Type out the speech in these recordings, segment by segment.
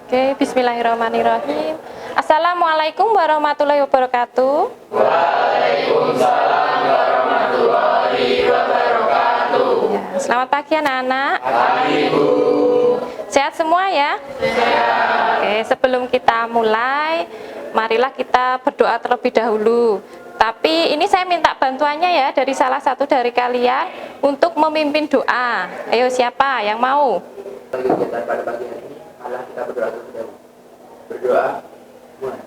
Oke, bismillahirrahmanirrahim. Assalamualaikum warahmatullahi wabarakatuh. Waalaikumsalam warahmatullahi wabarakatuh. Ya, selamat pagi anak-anak. Pagi, Bu. Sehat semua ya? Sehat. Oke, sebelum kita mulai, marilah kita berdoa terlebih dahulu. Tapi ini saya minta bantuannya ya dari salah satu dari kalian untuk memimpin doa. Ayo, siapa yang mau? Kegiatan pada pagi hari ini, malah kita berdoa terlebih dahulu. Berdoa, mulai.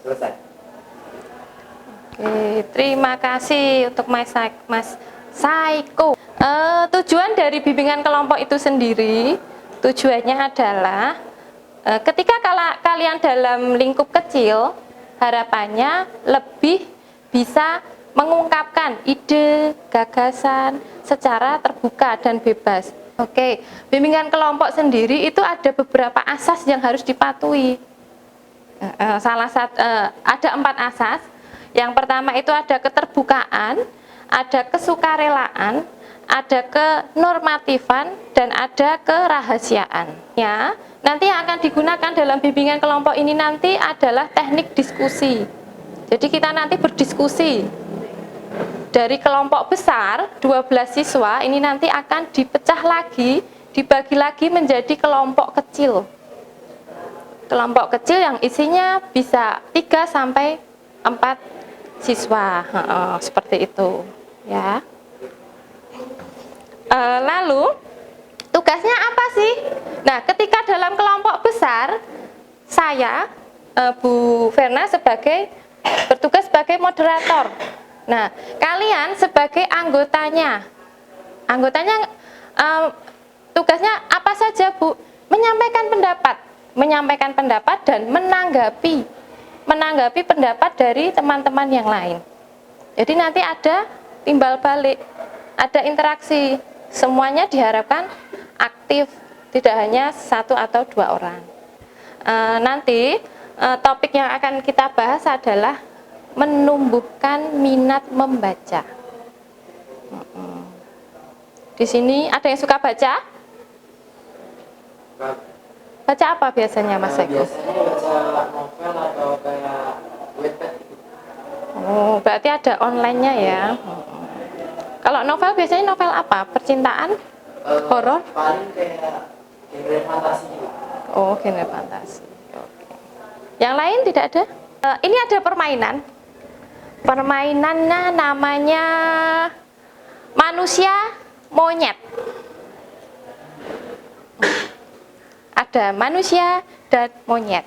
Selesai. Oke, terima kasih untuk Mas Saiko. Tujuan dari bimbingan kelompok itu sendiri, tujuannya adalah ketika kalian dalam lingkup kecil, harapannya lebih bisa mengungkapkan ide, gagasan secara terbuka dan bebas. Oke, bimbingan kelompok sendiri itu ada beberapa asas yang harus dipatuhi. Ada 4 asas. Yang pertama itu ada keterbukaan, ada kesukarelaan, ada kenormatifan, dan ada kerahasiaan. Ya, nanti yang akan digunakan dalam bimbingan kelompok ini nanti adalah teknik diskusi. Jadi kita nanti berdiskusi. Dari kelompok besar, 12 siswa, ini nanti akan dipecah lagi, dibagi lagi menjadi kelompok kecil. Kelompok kecil yang isinya bisa 3 sampai 4 siswa, seperti itu ya. Lalu tugasnya apa sih? Nah, ketika dalam kelompok besar, saya Bu Verna bertugas sebagai moderator. Nah, kalian sebagai anggotanya tugasnya apa saja, Bu? Menyampaikan pendapat dan menanggapi pendapat dari teman-teman yang lain. Jadi nanti ada timbal balik, ada interaksi. Semuanya diharapkan aktif, tidak hanya 1 atau 2 orang. Nanti topik yang akan kita bahas adalah menumbuhkan minat membaca. Di sini ada yang suka baca? Baca apa biasanya, Mas Eko? Biasanya baca novel atau kayak Wattpad. Oh, berarti ada online-nya ya. Kalau novel biasanya novel apa? Percintaan? Horor? Paling kayak genre fantasi juga. Oh, genre fantasi. Oke. Yang lain tidak ada? Ini ada permainan. Permainannya namanya manusia monyet. Ada manusia dan monyet.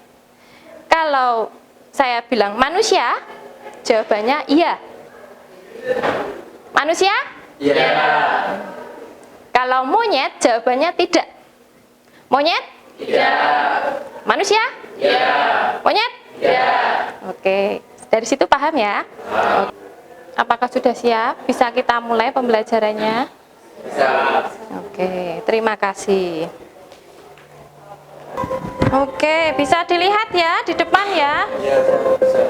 Kalau saya bilang manusia, jawabannya iya. Manusia? Iya. Kalau monyet, jawabannya tidak. Monyet? Iya. Manusia? Iya. Monyet? Iya. Oke, dari situ paham ya? Apakah sudah siap? Bisa kita mulai pembelajarannya? Bisa. Oke, terima kasih. Oke, bisa dilihat ya di depan ya. Iya, bisa.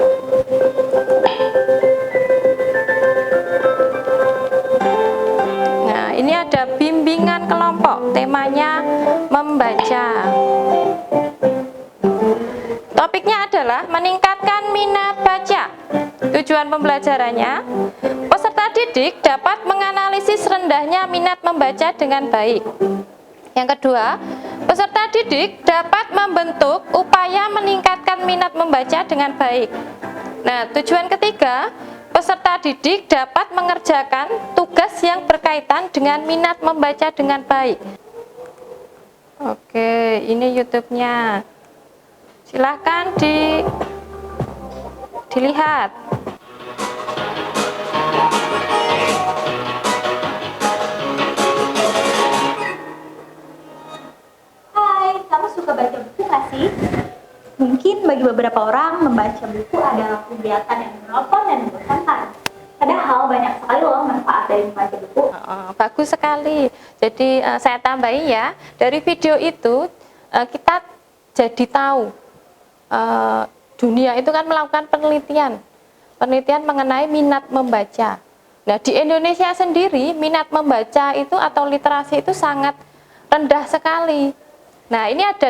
Nah, ini ada bimbingan kelompok, temanya membaca. Topiknya adalah meningkatkan minat baca. Tujuan pembelajarannya, peserta didik dapat menganalisis rendahnya minat membaca dengan baik. Yang kedua, peserta didik dapat membentuk upaya meningkatkan minat membaca dengan baik. Nah, tujuan ketiga, peserta didik dapat mengerjakan tugas yang berkaitan dengan minat membaca dengan baik. Oke, ini YouTube-nya. Silahkan dilihat. Hai, kamu suka baca buku nggak sih? Mungkin bagi beberapa orang membaca buku adalah kegiatan yang monoton dan membosankan. Padahal banyak sekali loh manfaat dari membaca buku. Bagus sekali. Jadi saya tambahin ya, dari video itu kita jadi tahu dunia itu kan melakukan penelitian mengenai minat membaca. Nah, di Indonesia sendiri minat membaca itu atau literasi itu sangat rendah sekali. Nah, ini ada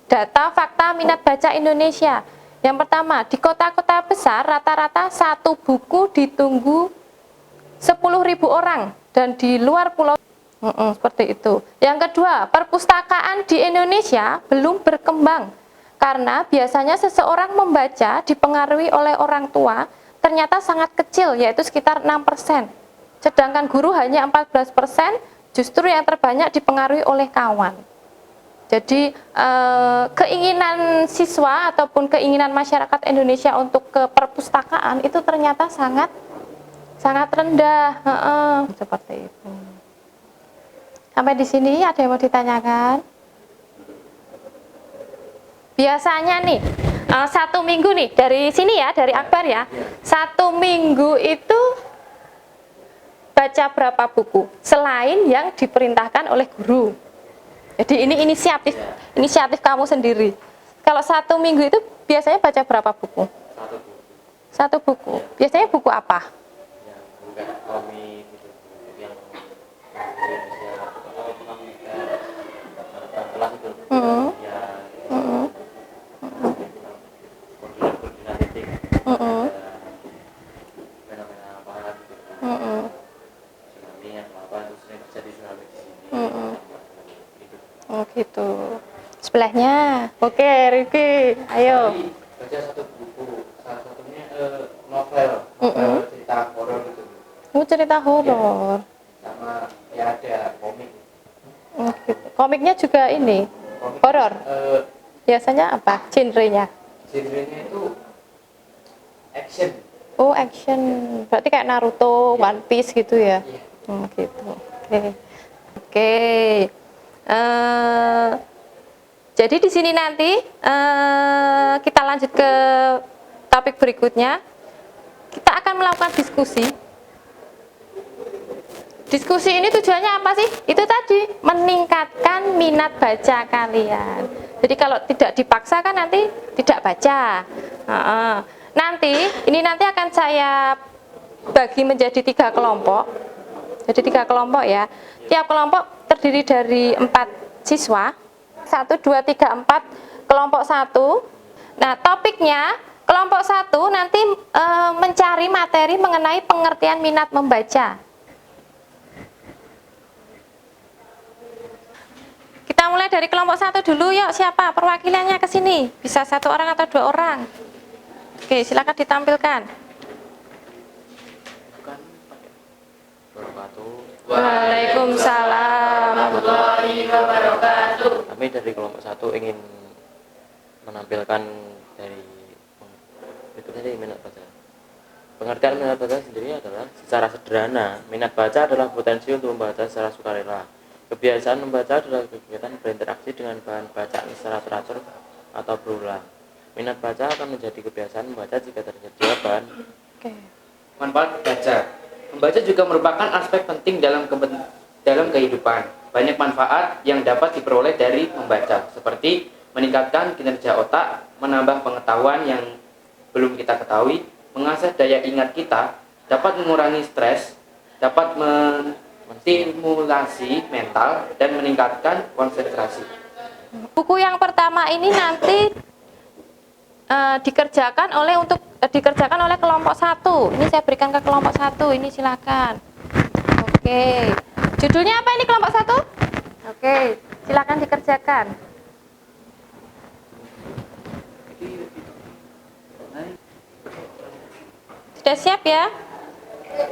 data fakta minat baca Indonesia. Yang pertama, di kota-kota besar rata-rata satu buku ditunggu 10.000 orang, dan di luar pulau seperti itu. Yang kedua, perpustakaan di Indonesia belum berkembang karena biasanya seseorang membaca dipengaruhi oleh orang tua ternyata sangat kecil, yaitu sekitar 6%. Sedangkan guru hanya 14%, justru yang terbanyak dipengaruhi oleh kawan. Jadi keinginan siswa ataupun keinginan masyarakat Indonesia untuk ke perpustakaan itu ternyata sangat rendah. Seperti itu. Sampai di sini ada yang mau ditanyakan? Biasanya nih, 1 minggu nih, dari sini ya, dari Akbar ya, 1 minggu itu baca berapa buku? Selain yang diperintahkan oleh guru. Jadi ini inisiatif kamu sendiri. Kalau 1 minggu itu biasanya baca berapa buku? 1 buku. Biasanya buku apa? Yang bukan komik gitu, yang kelas itu. Ya. Koordinatif. Fenomena apa gitu. Tsunami apa terus yang terjadi tsunami di sini. Oh gitu. Sebelahnya. Oke, Riki, ayo. Baca 1 buku, salah satunya novel cerita horor gitu. Cerita horor. Sama ya ada komik. Gitu. Komiknya juga ini horor. Biasanya apa? Genrenya? Genrenya itu action. Oh, action. Berarti kayak Naruto, One Piece gitu ya? Iya. Gitu. Oke. Jadi di sini nanti kita lanjut ke topik berikutnya. Kita akan melakukan diskusi. Diskusi ini tujuannya apa sih? Itu tadi, meningkatkan minat baca kalian. Jadi kalau tidak dipaksa kan nanti tidak baca. Nanti akan saya bagi menjadi 3 kelompok. Jadi 3 kelompok ya. Tiap kelompok terdiri dari 4 siswa. 1, 2, 3, 4, kelompok 1. Nah, topiknya kelompok 1 nanti mencari materi mengenai pengertian minat membaca. Kita mulai dari kelompok 1 dulu, yuk. Siapa perwakilannya ke sini? Bisa 1 orang atau 2 orang. Oke, silakan ditampilkan. Waalaikumsalam warahmatullahi wabarakatuh. Kami dari kelompok 1 ingin menampilkan dari itu tadi minat baca. Pengertian minat baca sendiri adalah secara sederhana, minat baca adalah potensi untuk membaca secara sukarela. Kebiasaan membaca adalah kegiatan berinteraksi dengan bahan bacaan secara teratur atau berulang. Minat baca akan menjadi kebiasaan membaca jika tersedia bahan. Manfaat baca. Membaca juga merupakan aspek penting dalam kehidupan. Banyak manfaat yang dapat diperoleh dari membaca, seperti meningkatkan kinerja otak, menambah pengetahuan yang belum kita ketahui, mengasah daya ingat kita, dapat mengurangi stres, dapat menstimulasi mental, dan meningkatkan konsentrasi. Buku yang pertama ini nanti dikerjakan oleh kelompok 1. Ini saya berikan ke kelompok 1. Ini silakan. Oke. Judulnya apa ini kelompok 1? Oke, silakan dikerjakan. Sudah siap ya?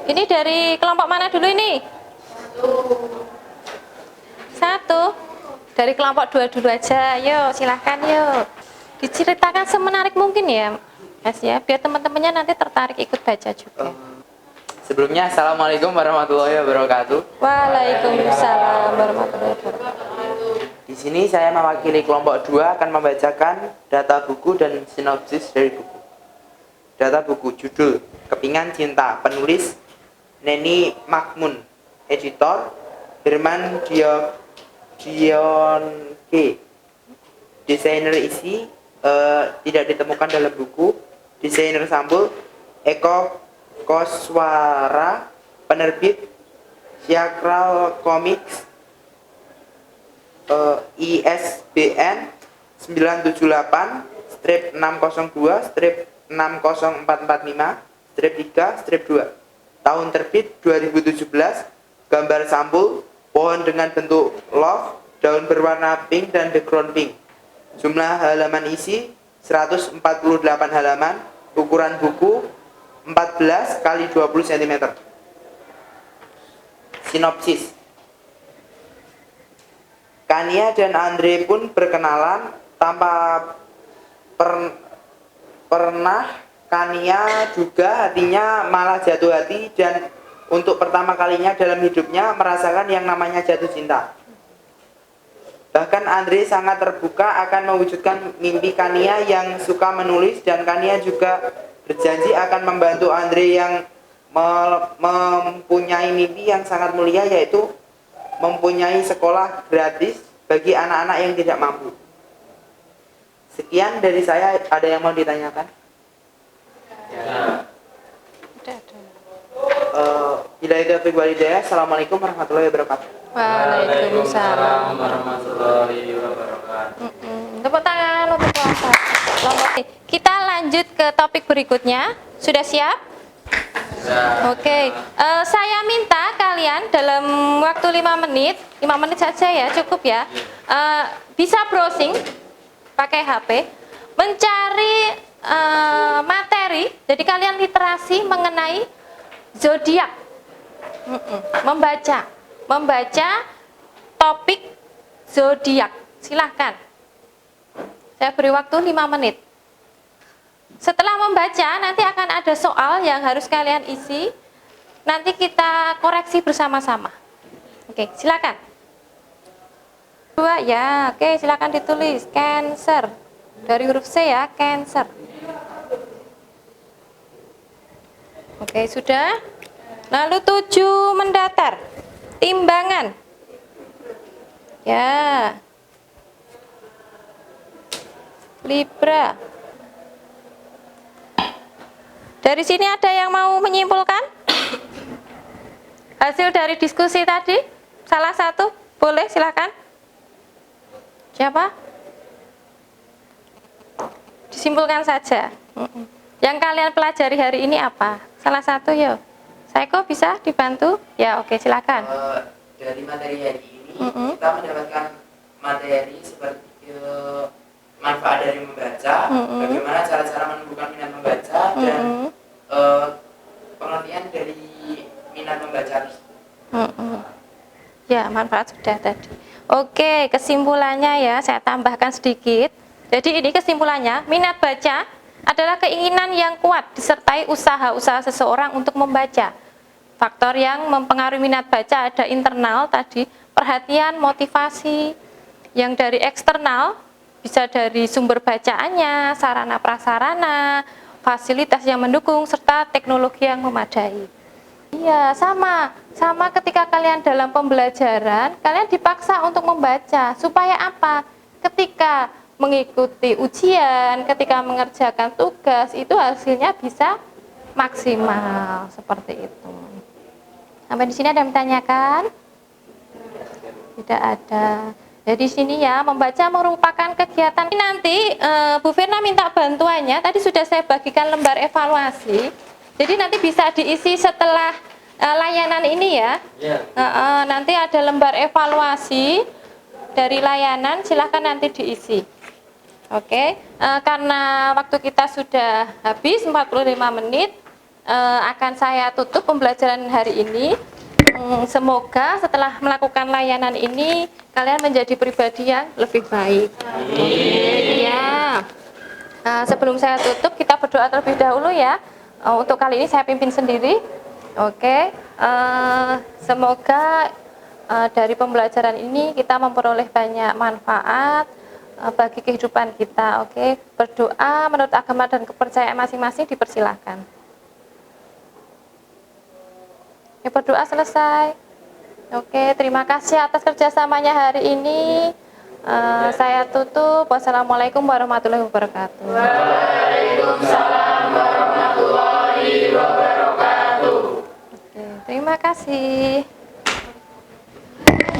Ini dari kelompok mana dulu ini? 1. Dari kelompok 2 dulu aja. Yuk, silahkan yuk. Diceritakan semenarik mungkin ya, Mas ya, biar teman-temannya nanti tertarik ikut baca juga. Sebelumnya, Assalamualaikum warahmatullahi wabarakatuh. Waalaikumsalam warahmatullahi wabarakatuh. Di sini saya mewakili kelompok 2 akan membacakan data buku dan sinopsis dari buku. Data buku, judul Kepingan Cinta, penulis Neni Makmun, editor Herman Dionke, desainer isi tidak ditemukan dalam buku, desainer sampul Eko Koswara, penerbit Syakral Comics, ISBN 978-602-60445-3-2, tahun terbit 2017, gambar sampul, pohon dengan bentuk love, daun berwarna pink dan background pink. Jumlah halaman isi 148 halaman, ukuran buku 14 x 20 cm. Sinopsis. Kania dan Andre pun berkenalan tanpa pernah Kania juga hatinya malah jatuh hati dan untuk pertama kalinya dalam hidupnya merasakan yang namanya jatuh cinta. Bahkan Andre sangat terbuka akan mewujudkan mimpi Kania yang suka menulis dan Kania juga berjanji akan membantu Andre yang mempunyai mimpi yang sangat mulia, yaitu mempunyai sekolah gratis bagi anak-anak yang tidak mampu. Sekian dari saya, ada yang mau ditanyakan? Udah. Bila itu walhidayah. Assalamualaikum warahmatullahi wabarakatuh. Waalaikumsalam. warahmatullahi wabarakatuh. Tepuk tangan untuk puasa. Kita lanjut ke topik berikutnya. Sudah siap? Oke. Saya minta kalian dalam waktu 5 menit saja ya, cukup ya. Bisa browsing pakai HP, mencari materi. Jadi kalian literasi mengenai zodiak. Membaca topik zodiak. Silahkan. Saya beri waktu 5 menit. Setelah membaca, nanti akan ada soal yang harus kalian isi. Nanti kita koreksi bersama-sama. Oke, silakan. 2 ya, oke, silakan ditulis. Cancer. Dari huruf C ya, Cancer. Oke, sudah. Lalu 7 mendatar. Timbangan. Ya. Libra. Dari sini ada yang mau menyimpulkan? Hasil dari diskusi tadi? Salah satu? Boleh, silakan. Siapa? Disimpulkan saja. Yang kalian pelajari hari ini apa? Salah satu, yuk. Saiko bisa dibantu? Ya, oke, silakan. Dari materi hari ini kita mendapatkan materi seperti manfaat dari membaca, bagaimana cara-cara menumbuhkan minat membaca, dan pengertian dari minat membaca. Ya, manfaat sudah tadi. Oke, kesimpulannya ya, saya tambahkan sedikit. Jadi ini kesimpulannya, minat baca adalah keinginan yang kuat disertai usaha-usaha seseorang untuk membaca. Faktor yang mempengaruhi minat baca ada internal tadi, perhatian, motivasi. Yang dari eksternal bisa dari sumber bacaannya, sarana prasarana, fasilitas yang mendukung, serta teknologi yang memadai. Iya, sama ketika kalian dalam pembelajaran, kalian dipaksa untuk membaca. Supaya apa? Ketika mengikuti ujian, ketika mengerjakan tugas, itu hasilnya bisa maksimal, seperti itu. Sampai di sini ada yang ditanyakan? Tidak ada. Jadi sini ya, membaca merupakan kegiatan. Nanti Bu Firna minta bantuannya, tadi sudah saya bagikan lembar evaluasi. Jadi nanti bisa diisi setelah layanan ini ya. Nanti ada lembar evaluasi dari layanan, silahkan nanti diisi. Oke, karena waktu kita sudah habis 45 menit, akan saya tutup pembelajaran hari ini. Semoga setelah melakukan layanan ini kalian menjadi pribadi yang lebih baik. Ya. Sebelum saya tutup, kita berdoa terlebih dahulu ya. Untuk kali ini saya pimpin sendiri. Oke. Semoga dari pembelajaran ini kita memperoleh banyak manfaat bagi kehidupan kita. Oke. Berdoa menurut agama dan kepercayaan masing-masing dipersilahkan. Berdoa selesai. Oke, terima kasih atas kerjasamanya hari ini. Saya tutup. Wassalamualaikum warahmatullahi wabarakatuh. Waalaikumsalam warahmatullahi wabarakatuh. Oke, terima kasih.